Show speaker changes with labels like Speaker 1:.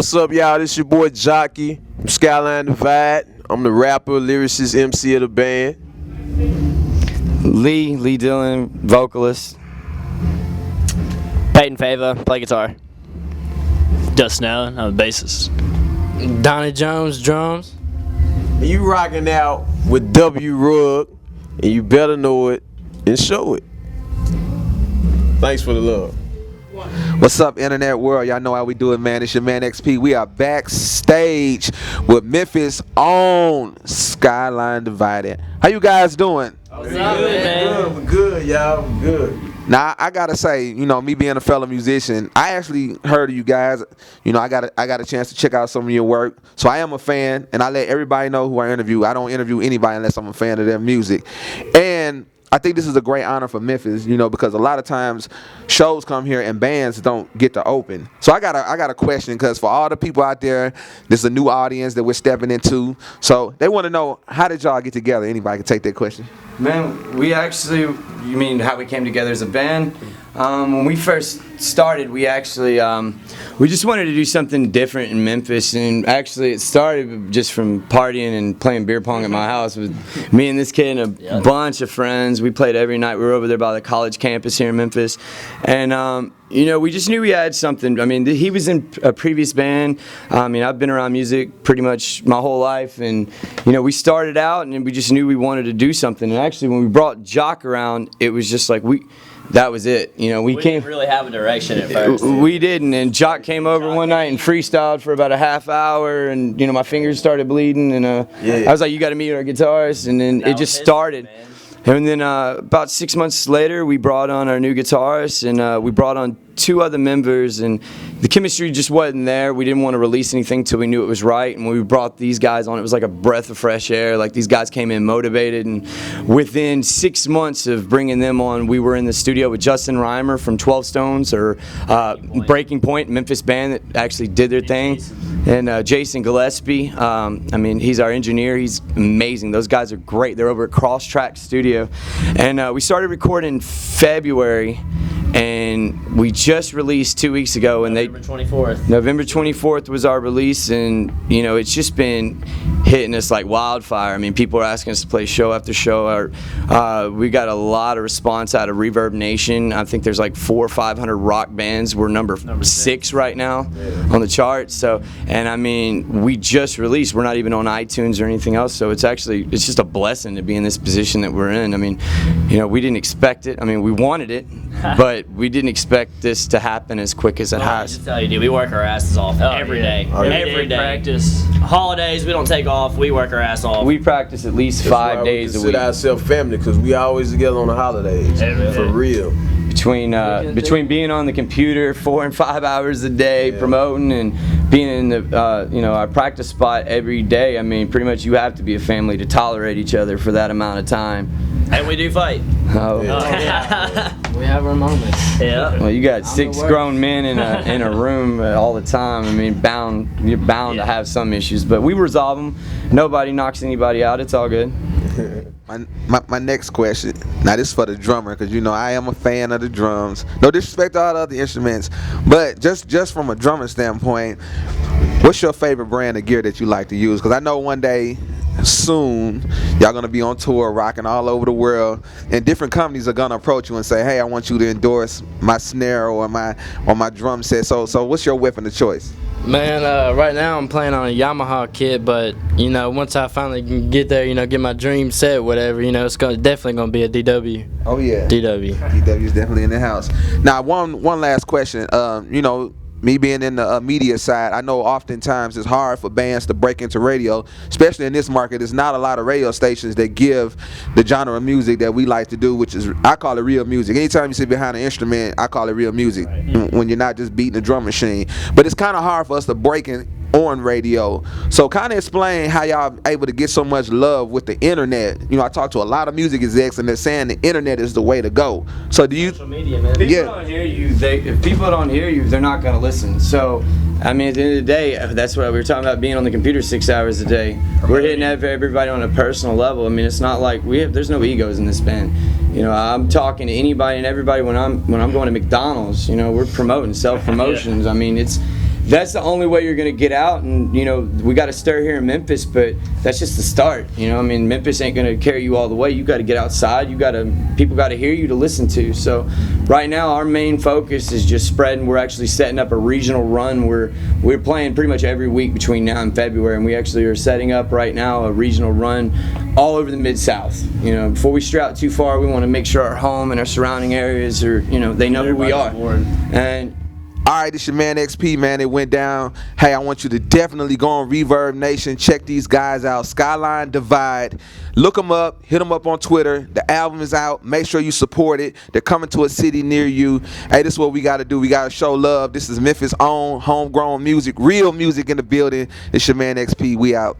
Speaker 1: What's up, y'all? This your boy Jockey from Skyline. I'm the rapper, lyricist, MC of the band.
Speaker 2: Lee Dillon, vocalist.
Speaker 3: Peyton Fava, play guitar. Dustin Allen, I'm the bassist.
Speaker 4: Donnie Jones, drums.
Speaker 1: And you rocking out with W Rug, and you better know it and show it. Thanks for the love.
Speaker 5: What's up, internet world? Y'all know how we do it, man. It's your man XP. We are backstage with Memphis' own Skyline Divided. How you guys doing?
Speaker 3: What's up, man?
Speaker 1: We're good, y'all. We're good.
Speaker 5: Now I gotta say, me being a fellow musician, I actually heard of you guys. I got a chance to check out some of your work, so I am a fan, and I let everybody know who I interview. I don't interview anybody unless I'm a fan of their music, and I think this is a great honor for Memphis, because a lot of times shows come here and bands don't get to open. So I got a question, because for all the people out there, there's a new audience that we're stepping into. So they want to know, how did y'all get together? Anybody can take that question.
Speaker 2: Man, you mean how we came together as a band? When we first started, we just wanted to do something different in Memphis, and actually it started just from partying and playing beer pong at my house with me and this kid and a bunch of friends. We played every night. We were over there by the college campus here in Memphis, and we just knew we had something. I mean, he was in a previous band. I've been around music pretty much my whole life, and we started out and we just knew we wanted to do something. And actually, when we brought Jock around, it was just like that was it. We
Speaker 3: didn't really have a direction at first.
Speaker 2: We didn't, and Jock came over one night and freestyled for about a half hour, and my fingers started bleeding, and I was like, "You got to meet our guitarist," and then it just started. And then about 6 months later, we brought on our new guitarist, and we brought on 2 other members, and the chemistry just wasn't there. We didn't want to release anything till we knew it was right, and when we brought these guys on, it was like a breath of fresh air. Like, these guys came in motivated, and within 6 months of bringing them on, we were in the studio with Justin Reimer from 12 Stones, or Breaking Point, Memphis band that actually did their thing, and Jason Gillespie. He's our engineer. He's amazing. Those guys are great. They're over at Cross Track Studio, and we started recording in February, and we just released 2 weeks ago, and
Speaker 3: November 24th.
Speaker 2: November 24th was our release, and it's just been hitting us like wildfire. People are asking us to play show after show. We got a lot of response out of Reverb Nation. I think there's like 400 or 500 rock bands. We're number 6 right now on the charts. So, and we just released. We're not even on iTunes or anything else. So it's just a blessing to be in this position that we're in. We didn't expect it. We wanted it, but we didn't expect this to happen as quick as it has.
Speaker 3: I just tell you, dude, we work our asses off every day. Every day. Practice. Holidays, we don't take off. We work our ass off.
Speaker 2: We practice at least 5 days a week.
Speaker 1: We consider ourselves family, because we always together on the holidays. For real.
Speaker 2: Between being on the computer 4 and 5 hours a day, promoting, and being in the our practice spot every day, pretty much you have to be a family to tolerate each other for that amount of time.
Speaker 3: And we do fight.
Speaker 2: Oh,
Speaker 3: yeah.
Speaker 4: We have our moments.
Speaker 3: Yeah.
Speaker 2: Well, you got 6 grown men in a room all the time. you're bound to have some issues, but we resolve them. Nobody knocks anybody out. It's all good.
Speaker 5: My next question, now this is for the drummer, because I am a fan of the drums. No disrespect to all the other instruments, but just from a drummer standpoint, what's your favorite brand of gear that you like to use? Because I know one day soon y'all gonna be on tour, rocking all over the world, and different companies are gonna approach you and say, "Hey, I want you to endorse my snare or my drum set." So what's your weapon of choice?
Speaker 4: Man, right now I'm playing on a Yamaha kit, but once I finally get there, get my dream set, whatever, it's definitely gonna be a DW.
Speaker 5: Oh yeah,
Speaker 4: DW.
Speaker 5: DW is definitely in the house. Now, one last question. Me being in the media side, I know oftentimes it's hard for bands to break into radio, especially in this market. There's not a lot of radio stations that give the genre of music that we like to do, which is, I call it real music. Anytime you sit behind an instrument, I call it real music, when you're not just beating a drum machine. But it's kind of hard for us to break in on radio. So kind of explain how y'all able to get so much love with the internet. I talk to a lot of music execs, and they're saying the internet is the way to go. So do you?
Speaker 3: Social media, man.
Speaker 2: People don't hear you. If people don't hear you, they're not going to listen. So, at the end of the day, that's why we were talking about being on the computer 6 hours a day. We're hitting everybody on a personal level. It's not like there's no egos in this band. I'm talking to anybody and everybody when I'm going to McDonald's. We're promoting self-promotions. that's the only way you're gonna get out. And you know, we got to stir here in Memphis, but that's just the start. You know, I mean, Memphis ain't gonna carry you all the way. You got to get outside. People got to hear you to listen to. So right now, our main focus is just spreading. We're actually setting up a regional run. We're playing pretty much every week between now and February, and we actually are setting up right now a regional run all over the Mid-South. You know, before we stray out too far, we want to make sure our home and our surrounding areas are, you know, they know who we are. And
Speaker 5: all right, it's your man XP, man. It went down. Hey, I want you to definitely go on Reverb Nation. Check these guys out. Skyline Divide. Look them up. Hit them up on Twitter. The album is out. Make sure you support it. They're coming to a city near you. Hey, this is what we got to do. We got to show love. This is Memphis' own homegrown music, real music in the building. It's your man XP. We out.